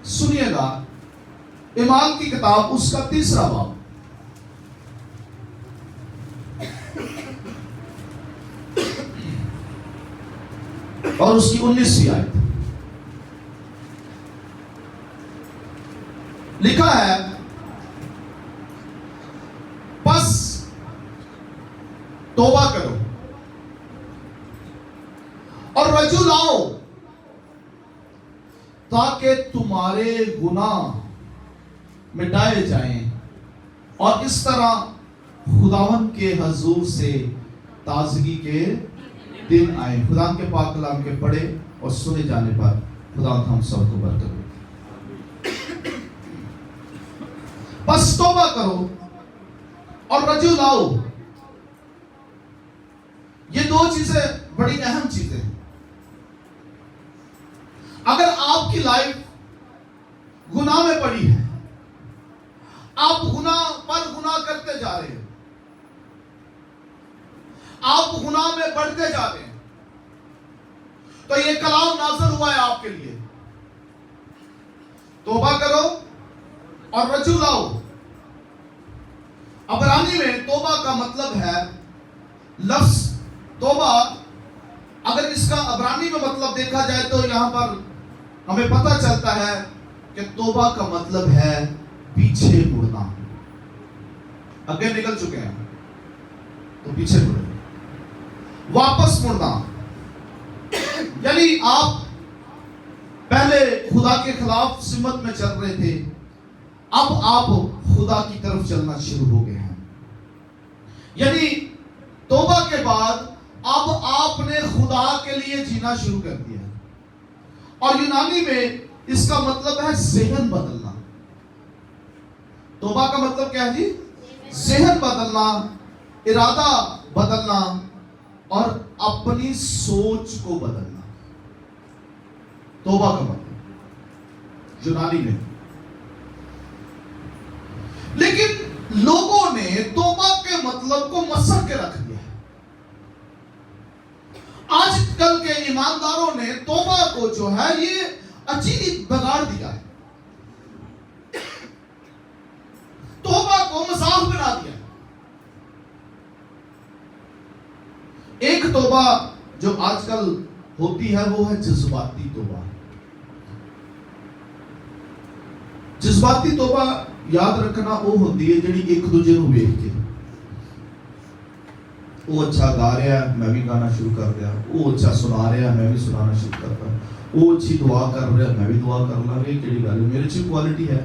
سنیے گا ایمان کی کتاب اس کا 3 باب اور اس کی 19 آیت لکھا ہے، پس توبہ کرو اور رجوع لاؤ تاکہ تمہارے گناہ مٹائے جائیں اور اس طرح خداوند کے حضور سے تازگی کے دن آئے۔ خدا کے پاک کلام کے پڑھے اور سنے جانے پر خدا ہم سب کو برکت دے۔ بس توبہ کرو اور رجوع لاؤ، یہ 2 چیزیں بڑی اہم چیزیں ہیں۔ اگر آپ کی لائف گناہ میں پڑی ہے، آپ گناہ پر گناہ کرتے جا رہے ہیں، آپ گناہ میں بڑھتے جا رہے ہیں، تو یہ کلام نازل ہوا ہے آپ کے لیے، توبہ کرو اور رجوع لاؤ۔ عبرانی میں توبہ کا مطلب ہے، لفظ توبہ اگر اس کا عبرانی میں مطلب دیکھا جائے تو یہاں پر ہمیں پتہ چلتا ہے کہ توبہ کا مطلب ہے پیچھے مڑنا۔ آگے نکل چکے ہیں تو پیچھے مڑے، واپس مڑنا، یعنی آپ پہلے خدا کے خلاف سمت میں چل رہے تھے، اب آپ خدا کی طرف چلنا شروع ہو گئے ہیں۔ یعنی توبہ کے بعد اب آپ نے خدا کے لیے جینا شروع کر دیا، اور یونانی میں اس کا مطلب ہے ذہن بدلنا۔ توبہ کا مطلب کیا ہے جی؟ ذہن بدلنا، ارادہ بدلنا اور اپنی سوچ کو بدلنا، توبہ کا مطلب یونانی میں۔ لیکن لوگوں نے توبہ کے مطلب کو مسخ کے رکھ دیا ہے۔ آج کل کے ایمانداروں نے توبہ کو جو ہے یہ عجیب بگاڑ دیا ہے، توبہ کو مذاق بنا دیا ہے۔ ایک توبہ جو آج کل ہوتی ہے وہ ہے جذباتی توبہ۔ جذباتی توبہ یاد رکھنا وہ ہوتی ہے جڑی ایک دوجے نو ویکھ کے، وہ اچھا گا رہا ہے میں بھی گانا شروع کر دیا، وہ اچھا سنا رہا ہے میں بھی سنانا شروع کرتا، وہ اچھی دعا کر رہا ہے میں بھی دعا کر لاں، یہ کیڑی گل ہے، میرے چ کوالٹی ہے۔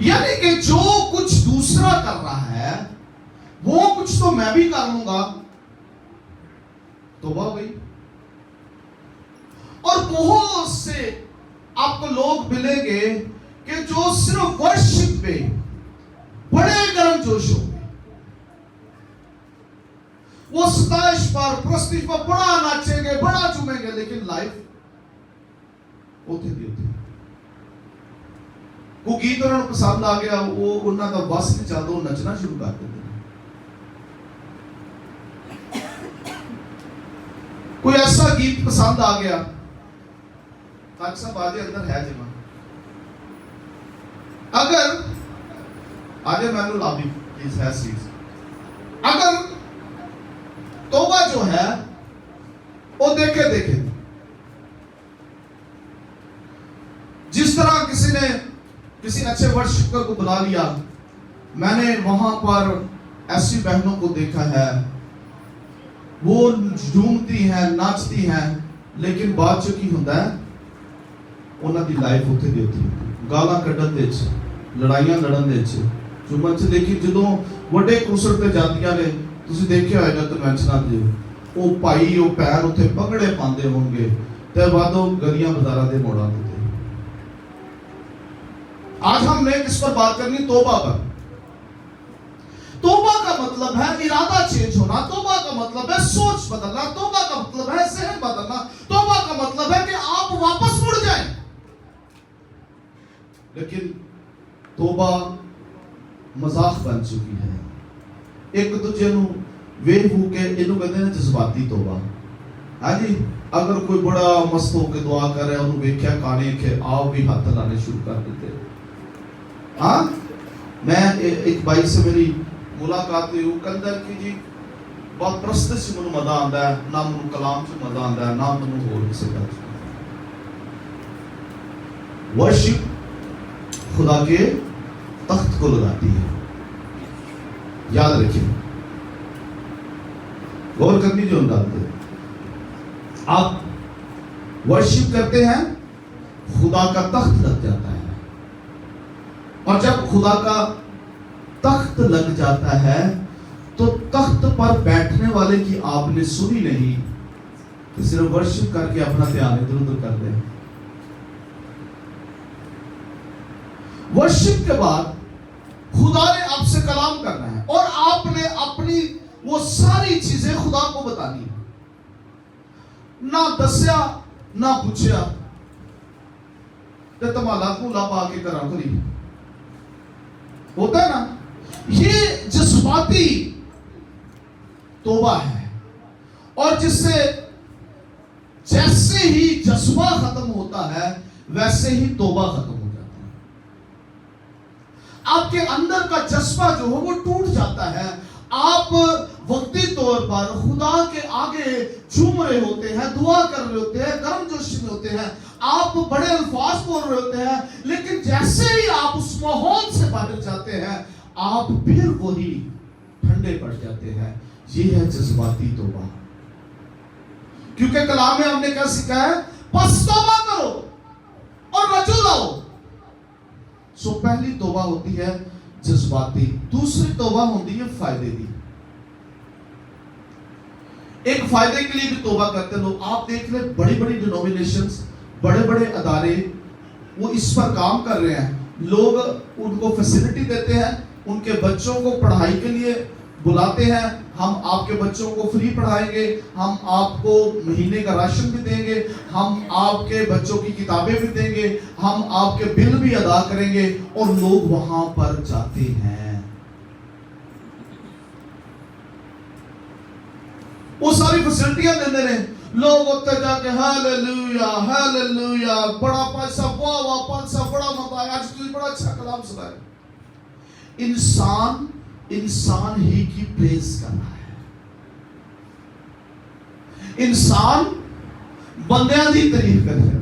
یعنی کہ جو کچھ دوسرا کر رہا ہے وہ کچھ تو میں بھی کر لوں گا، توبہ ہو گئی۔ اور بہت سے آپ کو لوگ ملیں گے کہ جو صرف ورشپ پہ بڑے گرم جوش ہوں گے، وہ ستائش پر پرستش پر بڑا ناچیں گے، بڑا چومیں گے، لیکن لائف ہوتے دی ہوتی۔ وہ گیت انہوں نے پسند آ گیا، وہ انہوں کا بس نہیں چلتا، وہ نچنا شروع کر دیتے۔ کوئی ایسا گیت پسند آ گیا، تاک سب آجے اندر ہے جمع، اگر آجے میں نے لابی اس ہے چیز، اگر توبہ جو ہے وہ دیکھے جس طرح کسی نے کسی اچھے ورشپر کو بلا لیا، میں نے وہاں پر ایسی بہنوں کو دیکھا ہے، وہ جھومتی ہیں ناچتی ہیں، لیکن بات جو کی ہوتا ہے انہاں دی لائف ہوتے دی ہوتی ہے، گالاں کڈن دے چ، لڑائیاں لڑن دے چ، جمعہ چ دیکھی جدوں وڈے کرسٹ تے جاندیاں نے، تسی دیکھیا ہوئے گا کنونشناں تے وہ پائی وہ پیر اتنے پگڑے پاندے ہوں گے تے بعد وہ گلیاں بازاراں دے موڑاں تے۔ آج ہم نے کس پر بات کرنی؟ توبہ پر۔ توبہ کا مطلب ہے ارادہ چینج ہونا، توبہ کا مطلب ہے سوچ بدلنا، توبہ کا مطلب ہے ذہن بدلنا، توبہ کا مطلب ہے کہ آپ واپس مڑ جائیں۔ لیکن توبہ مذاق بن چکی ہے، ایک دوجے نو ویکھ کے اینو کہتے ہیں جذباتی توبہ۔ ہاں جی، اگر کوئی بڑا مست ہو کے دعا کر رہا ہے انہوں ویکھیا کانے کے آپ بھی ہاتھ لانے شروع کر دیتے. ہاں میں ایک بھائی سے میری ملاقات ہوئی, وہ کہندا کہ جی بات پرست سے منو مزہ آندا ہے, نہ منو کلام سے مزہ آندا ہے, نہ منو ہور کسی گل. ورشپ خدا کے تخت کو لگاتی ہے, یاد رکھیں, غور کرنی جو ڈالتے ہیں. آپ ورشپ کرتے ہیں خدا کا تخت لگ جاتا ہے, اور جب خدا کا تخت لگ جاتا ہے تو تخت پر بیٹھنے والے کی آپ نے سنی نہیں کہ صرف ورشپ کر کے اپنا دھیان ادھر ادھر کر دیں. ورشپ کے بعد خدا نے آپ سے کلام کرنا ہے اور آپ نے اپنی وہ ساری چیزیں خدا کو بتانی ہے. نہ دسیا نہ پوچھیا تے تمالا کو لا پا کے کرا کری ہوتا ہے نا. یہ جذباتی توبہ ہے, اور جس سے جیسے ہی جذبہ ختم ہوتا ہے ویسے ہی توبہ ختم ہو جاتا ہے. آپ کے اندر کا جذبہ جو ہو وہ ٹوٹ جاتا ہے. آپ وقتی طور پر خدا کے آگے جھوم رہے ہوتے ہیں, دعا کر رہے ہوتے ہیں, گرم جوشی میں ہوتے ہیں, آپ بڑے الفاظ بول رہے ہوتے ہیں, لیکن جیسے ہی آپ اس ماحول سے باہر جاتے ہیں آپ پھر وہی ٹھنڈے پڑ جاتے ہیں. یہ ہے جذباتی توبہ. کیونکہ کلام میں ہم نے کیا سکھا ہے, پس توبہ کرو اور رجوع لاؤ. سو پہلی توبہ ہوتی ہے جذباتی, دوسری توبہ ہوتی ہے فائدے کی. ایک فائدے کے لیے بھی توبہ کرتے لوگ. آپ دیکھ لیں بڑی بڑی ڈینومینیشنز, بڑے بڑے ادارے وہ اس پر کام کر رہے ہیں. لوگ ان کو فیسلٹی دیتے ہیں, ان کے بچوں کو پڑھائی کے لیے بلاتے ہیں, ہم آپ کے بچوں کو فری پڑھائیں گے, ہم آپ کو مہینے کا راشن بھی دیں گے, ہم آپ کے بچوں کی کتابیں بھی دیں گے, ہم آپ کے بل بھی ادا کریں گے, اور لوگ وہاں پر جاتے ہیں. وہ ساری فیسلٹیاں دیتے ہیں. لوگ اتنے جا کے ہاللویا ہاللویا, بڑا پیسہ, واہ واہ پیسہ, بڑا مزہ آیا, آج تو بڑا اچھا کلام سنا ہے. انسان ہی کی پریز کر رہا ہے. انسان بندیاں دی تعریف کر رہا ہے,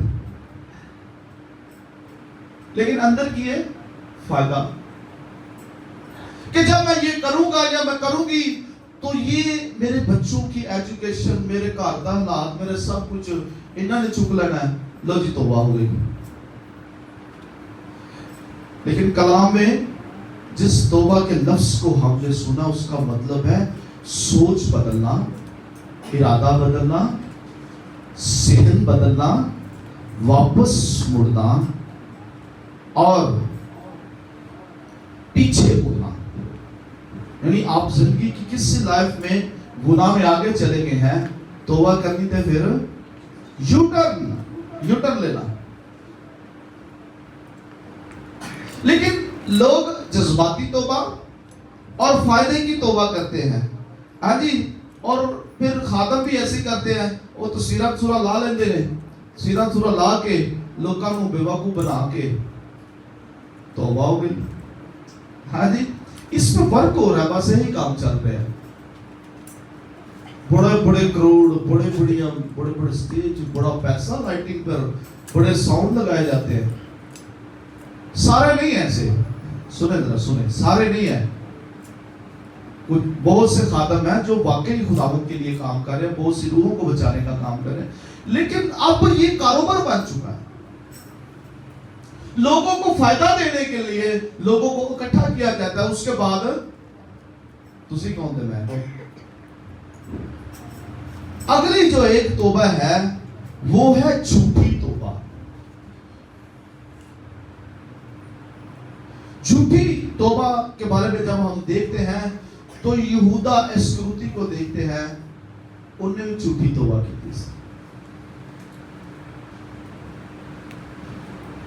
لیکن اندر کی ہے فائدہ کہ جب میں یہ کروں گا یا میں کروں گی تو یہ میرے بچوں کی ایجوکیشن, میرے گھر دا حالات, میرے سب کچھ انہوں نے چک لینا ہے. لو جی توبہ ہو گئی. لیکن کلام میں جس توبہ کے لفظ کو ہم نے سنا اس کا مطلب ہے سوچ بدلنا, ارادہ بدلنا, ذہن بدلنا, واپس مڑنا اور پیچھے مڑنا. یعنی آپ زندگی کی کسی لائف میں گناہ میں آگے چلے گئے ہیں, توبہ کرنی تھے, پھر یو ٹرن لینا. لیکن لوگ جذباتی توبہ اور فائدے کی توبہ کرتے ہیں. ہاں جی, اور پھر خادم بھی ایسے کرتے ہیں, وہ تو سیرت سورہ لا لیندے ہیں, سیرت سورہ لا کے لوگوں کو بیوقوف بنا کے توبہ ہو گئی. ہاں جی, اس پہ ورک ہو رہا ہے, بس یہی کام چل رہے ہیں. بڑے بڑے کروڑ, بڑے بڑے سٹیج, بڑا پیسہ لائٹنگ پر, بڑے ساؤنڈ لگائے جاتے ہیں. سارے نہیں ہیں ایسے, سنیں ذرا سنیں, سارے نہیں ہیں. کچھ بہت سے خادم ہیں جو واقعی خداوند کے لیے کام کر رہے ہیں, بہت سی روحوں کو بچانے کا کام کر رہے ہیں, لیکن اب یہ کاروبار بن چکا ہے. لوگوں کو فائدہ دینے کے لیے لوگوں کو اکٹھا کیا جاتا ہے. اس کے بعد تسی کون دے میں اگلی جو ایک توبہ ہے وہ ہے جھوٹی توبہ. جھوٹی توبہ کے بارے میں جب ہم دیکھتے ہیں تو یہودا اسکروتی کو دیکھتے ہیں, انہوں نے جھوٹی توبہ کی تھی.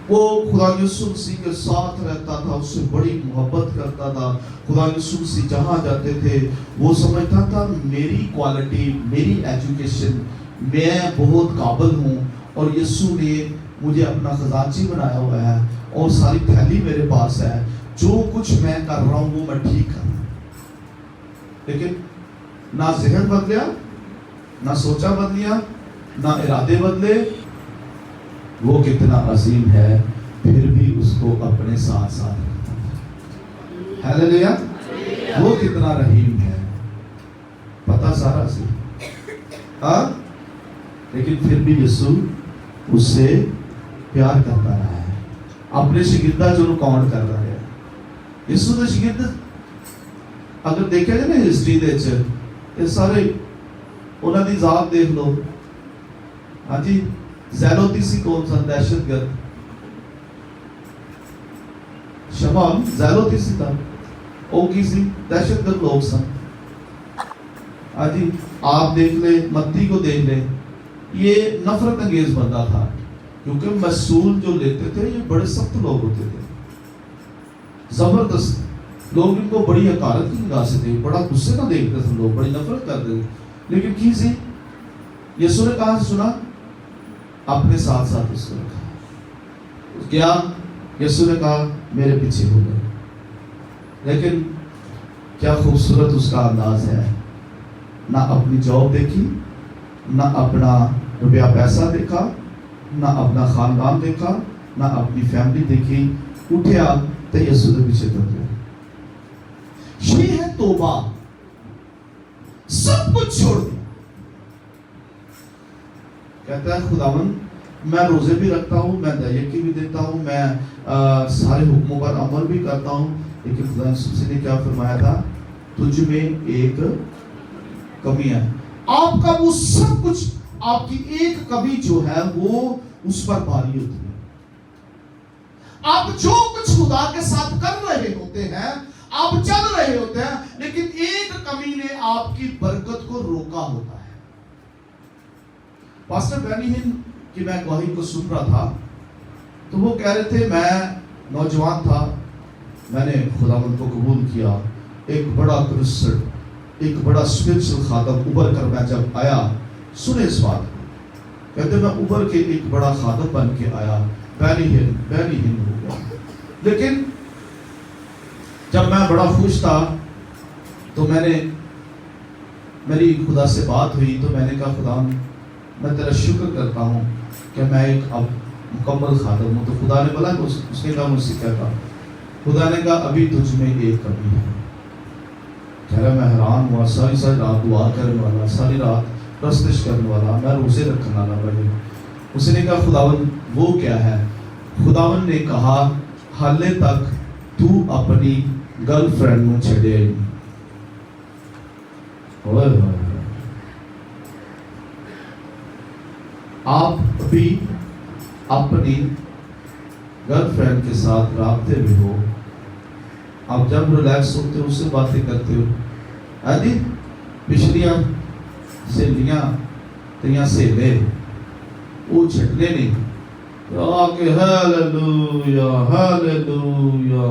وہ خدا یسوع مسیح کے ساتھ رہتا تھا, اس سے بڑی محبت کرتا تھا. خدا یسوع مسیح جہاں جاتے تھے وہ سمجھتا تھا میری کوالٹی, میری ایجوکیشن, میں بہت قابل ہوں اور یسوع نے مجھے اپنا خزانچی بنایا ہوا ہے اور ساری تھیلی میرے پاس ہے، جو کچھ میں کر رہا ہوں وہ میں ٹھیک کر رہا ہوں۔ لیکن نہ ذہن بدلیا، نہ سوچا بدلیا، نہ ارادے بدلے۔ وہ کتنا عظیم ہے، پھر بھی اس کو اپنے ساتھ ساتھ رکھتا ہے۔ ہیلیلویا! وہ کتنا رحیم ہے، پتہ سارا سی، لیکن پھر بھی یسوع اس سے پیار کرتا رہا ہے، اپنے شاگرداں جو کاؤنٹ کر رہا ہے۔ یسوع دے شاگرد اگر دیکھا جائے نا ہسٹری دے وچ، یہ سارے انہاں دی ذات دیکھ لو۔ ہاں جی، زیلوتیسی کون سن؟ دہشت گرد۔ شمعون زیلوتیسی تھا، وہ کی سی؟ دہشت گرد لوگ سن۔ ہاں جی، آپ دیکھ لیں، متی کو دیکھ لیں، یہ نفرت انگیز بندہ تھا، کیونکہ مسئول جو لیتے تھے یہ بڑے سخت لوگ ہوتے تھے، زبردست لوگ، ان کو بڑی حقارت کی نگاہ سے تھے، بڑا غصے نہ دیکھتے تھے لوگ، بڑی نفرت کرتے تھے۔ لیکن کی سی؟ یسوع نے کہاں سے سنا؟ اپنے ساتھ ساتھ اس کو رکھا۔ کیا یسوع نے کہا میرے پیچھے ہو گئے؟ لیکن کیا خوبصورت اس کا انداز ہے، نہ اپنی جاب دیکھی، نہ اپنا روپیہ پیسہ دیکھا، نہ اپنا خاندان دیکھا، نہ اپنی فیملی دیکھی، اٹھیا تو یسوع کے پیچھے چل گیا۔ یہ ہے توبہ، سب کچھ چھوڑ دیا۔ کہتا ہے خداوند میں روزے بھی رکھتا ہوں، میں دیکی بھی دیتا ہوں، میں سارے حکموں پر عمل بھی کرتا ہوں، لیکن خدا نے کیا فرمایا تھا؟ تجھ میں ایک کمی ہے۔ آپ کا وہ سب کچھ، آپ کی ایک کمی جو ہے وہ اس پر بھاری ہوتی ہے۔ آپ جو کچھ خدا کے ساتھ کر رہے ہوتے ہیں، آپ چل رہے ہوتے ہیں، لیکن ایک کمی نے آپ کی برکت کو روکا ہوتا ہے۔ پاسٹر بینی ہن کی میں گواہی کو سن رہا تھا تو وہ کہہ رہے تھے، میں نوجوان تھا، میں نے خداوند کو قبول کیا، ایک بڑا کرسٹن، ایک بڑا اسپرچل خادم ابھر کر میں جب آیا، سنے اس بات کو، کہتے میں ابھر کے ایک بڑا خادم بن کے آیا، بینی ہن ہو گیا۔ لیکن جب میں بڑا خوش تھا تو میں نے، میری خدا سے بات ہوئی تو میں نے کہا خدا میں تیرا شکر کرتا ہوں کہ میں ایک اب مکمل خادم ہوں۔ تو خدا نے بولا کہ اس نے کہا مجھ سے کیا کہا؟ خدا نے کہا ابھی تجھ میں ایک کمی ہے۔ کہہ رہا میں حیران ہوا، ساری رات دعا کرنے والا، ساری رات پرستش کرنے والا، میں روزے رکھنے والا بھائی۔ اس نے کہا خداوند وہ کیا ہے؟ خداوند نے کہا حالے تک تو اپنی گرل فرینڈ نو چھڑے نہیں۔ ہوئے ہوئے آپ بھی اپنی گرل فرینڈ کے ساتھ رابطے میں ہو، آپ جب ریلیکس ہوتے ہو اس سے باتیں کرتے ہو، آدھی پچھلیاں سہیلیاں تیاں سہیلے وہ چھٹنے نہیں کہ ہیلیلویا ہیلیلویا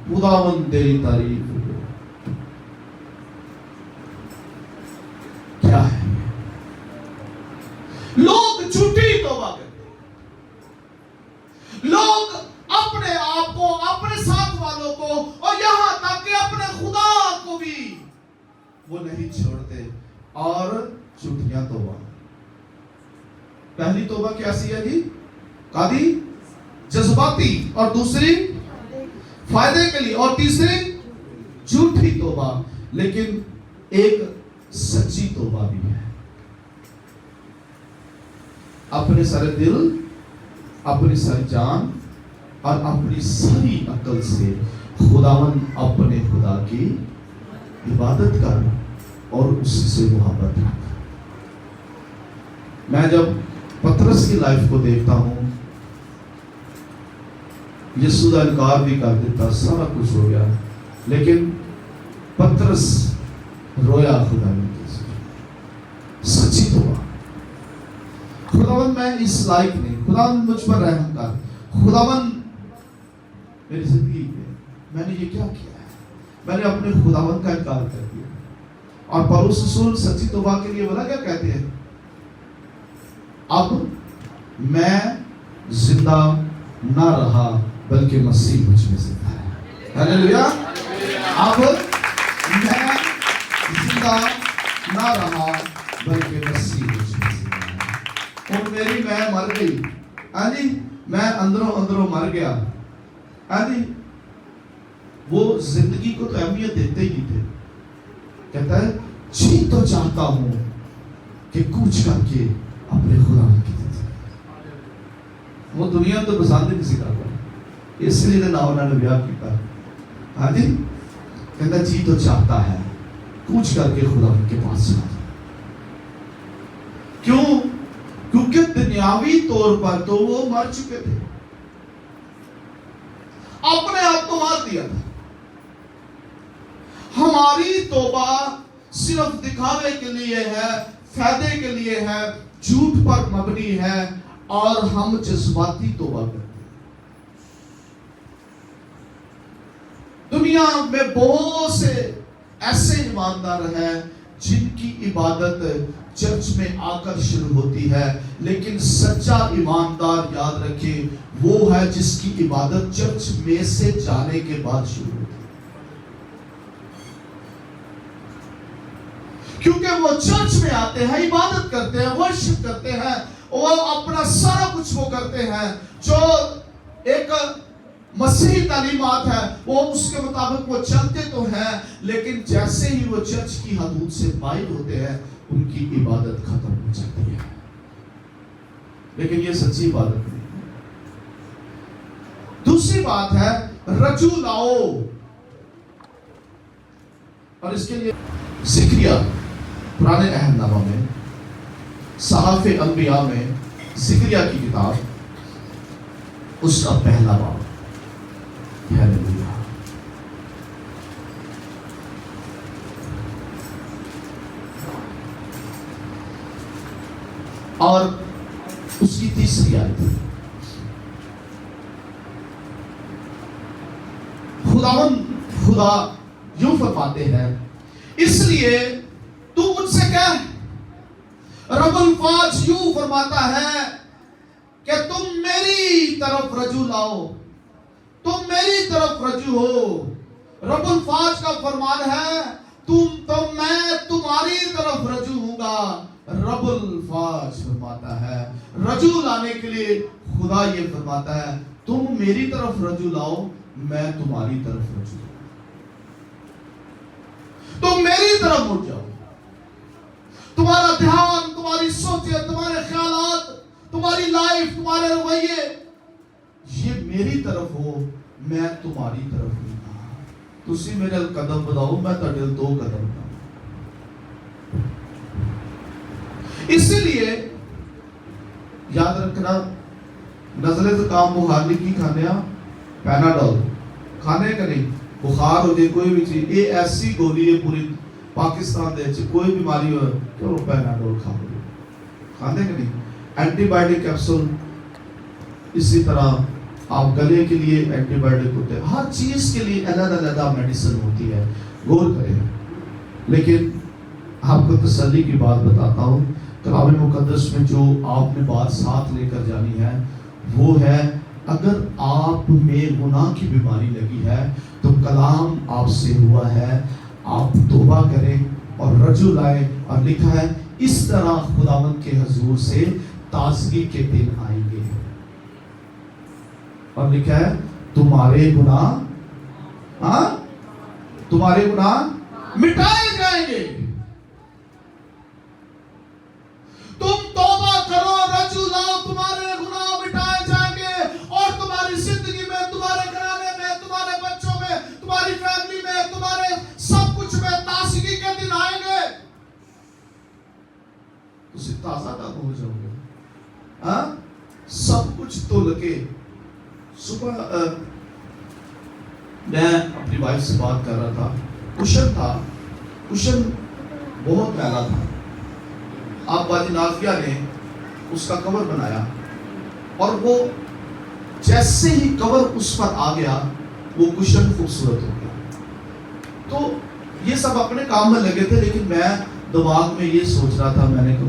خداوند تیری تعریف ہو۔ کیا ہے لوگ جھوٹی توبہ کرتے ہیں، لوگ اپنے آپ کو، اپنے ساتھ والوں کو، اور یہاں تک کہ اپنے خدا کو بھی وہ نہیں چھوڑتے، اور جھوٹیاں توبہ۔ پہلی توبہ کیسی ہے جی؟ قادی جذباتی، اور دوسری فائدے کے لیے، اور تیسری جھوٹی توبہ۔ لیکن ایک سچی توبہ بھی ہے، اپنے سارے دل، اپنی ساری جان اور اپنی ساری عقل سے خداوند اپنے خدا کی عبادت کر اور اس سے محبت رکھ۔ میں جب پترس کی لائف کو دیکھتا ہوں، یسوع کا انکار بھی کر دیتا، سارا کچھ ہو گیا، لیکن پترس رویا خدا نے سچی توبہ۔ خداوند میں اس لائق نہیں، خداوند مجھ پر رحم کر، خداوند میری زندگی میں نے یہ کیا کیا ہے؟ میں نے اپنے خداوند کا انکار کر دیا۔ اور پولس رسول سچی توبہ کے لیے بولا کیا کہتے ہیں؟ اب میں زندہ نہ رہا بلکہ مسیح مجھ میں زندہ ہے. ہلیلویا. اب میں زندہ نہ رہا بلکہ مسیح مجھ میں زندہ ہے. اور میری میں مر گئی. میں اندروں مر گیا. وہ زندگی کو تو اہمیت دیتے ہی تھے. کہتا ہے جی تو چاہتا ہوں کہ کوچ کر کے اپنے خدا کی طرف. وہ دنیا تو پسند نہیں سکھاتا, اس لیے نہ انہوں نے بیاہ کیتا. کہتا جی تو چاہتا ہے کوچ کر کے خدا کے پاس چلا جائے. کیوں؟ کیونکہ دنیاوی طور پر تو وہ مر چکے تھے, اپنے آپ کو مار دیا تھا. ہماری توبہ صرف دکھاوے کے لیے ہے, فائدے کے لیے ہے, جھوٹ پر مبنی ہے, اور ہم جذباتی توبہ کرتے ہیں. دنیا میں بہت سے ایسے ایماندار ہیں جن کی عبادت چرچ میں آ کر شروع ہوتی ہے, لیکن سچا ایماندار یاد رکھے وہ ہے جس کی عبادت چرچ میں سے جانے کے بعد شروع ہوتی ہے. کیونکہ وہ چرچ میں آتے ہیں, عبادت کرتے ہیں, ورشپ کرتے ہیں, وہ اپنا سارا کچھ وہ کرتے ہیں جو ایک مسیحی تعلیمات ہے وہ اس کے مطابق وہ چلتے تو ہیں, لیکن جیسے ہی وہ چرچ کی حدود سے باہر ہوتے ہیں ان کی عبادت ختم ہو جاتی ہے. لیکن یہ سچی عبادت نہیں ہے. دوسری بات ہے رجوع لاؤ, اور اس کے لیے زکریا پرانے عہد نامہ میں صحاف انبیاء میں زکریا کی کتاب اس کا پہلا باب. ہیلیلویا. اور اس کی تیسری آیت خدا یوں فرماتے ہیں اس لیے تو ان سے کہہ, رب الفاظ یوں فرماتا ہے کہ تم میری طرف رجوع لاؤ, تم میری طرف رجوع ہو. رب الفاظ کا فرمان ہے میں تمہاری طرف رجوع ہوں گا. رب الفاظ فرماتا ہے رجوع لانے کے لیے خدا یہ فرماتا ہے تم میری طرف رجوع لاؤ, میں تمہاری طرف رجوع لاؤں. تم میری طرف مڑ جاؤ. تمہارا دھیان, تمہاری سوچیں, تمہارے خیالات, تمہاری لائف, تمہارے رویے یہ میری طرف ہو, میں تمہاری طرف نہیں. تسی میرے قدم بداؤ, میں تڑے دو قدم بداؤ. اسی لیے یاد رکھنا, نزلے زکام بخار کی کھانے پیناڈول کھانے کا نہیں. بخار ہو جائے کوئی بھی چیز, یہ ایسی گولی ہے پوری پاکستان دے کوئی بیماری ہو تو پیناڈول کھا لو, کھانے کا نہیں. اینٹی بائیوٹک کیپسول اسی طرح آپ گلے کے لیے اینٹی بائیوٹک ہوتے ہیں, ہر چیز کے لیے علیحدہ میڈیسن ہوتی ہے, غور کریں. لیکن آپ کو تسلی کی بات بتاتا ہوں, کلام مقدس میں جو آپ نے بات ساتھ لے کر جانی ہے وہ ہے اگر آپ میں گناہ کی بیماری لگی ہے تو کلام آپ سے ہوا ہے آپ توبہ کریں اور رجوع لائیں, اور لکھا ہے اس طرح خداوند کے حضور سے تازگی کے دن آئیں گے, اور لکھا ہے تمہارے گناہ مٹائے جائیں گے. تم توبہ کرو, رجوع لاؤ, تمہارے گناہ مٹائے جائیں گے, اور تمہاری زندگی میں, تمہارے گھرانے میں, تمہارے بچوں میں, تمہاری فیملی میں, تمہارے سب کچھ میں تازگی کے دن آئیں گے. تسی تازہ کب ہو جاؤ گے, سب کچھ تول کے. صبح میں اپنی وائف سے بات کر رہا تھا, کشن بہت میلا تھا. آپ باجی نازیہ نے اس کا کور بنایا, اور وہ جیسے ہی کور اس پر آ گیا وہ کشن خوبصورت ہو گیا. تو یہ سب اپنے کام میں لگے تھے, لیکن میں دماغ میں یہ سوچ رہا تھا, میں نے کہا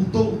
ਉਤੋਂ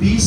20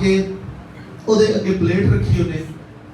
ਕੇ ਉਹਦੇ ਅੱਗੇ ਪਲੇਟ ਰੱਖੀ। ਉਹਨੇ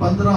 15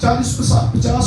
40-50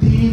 3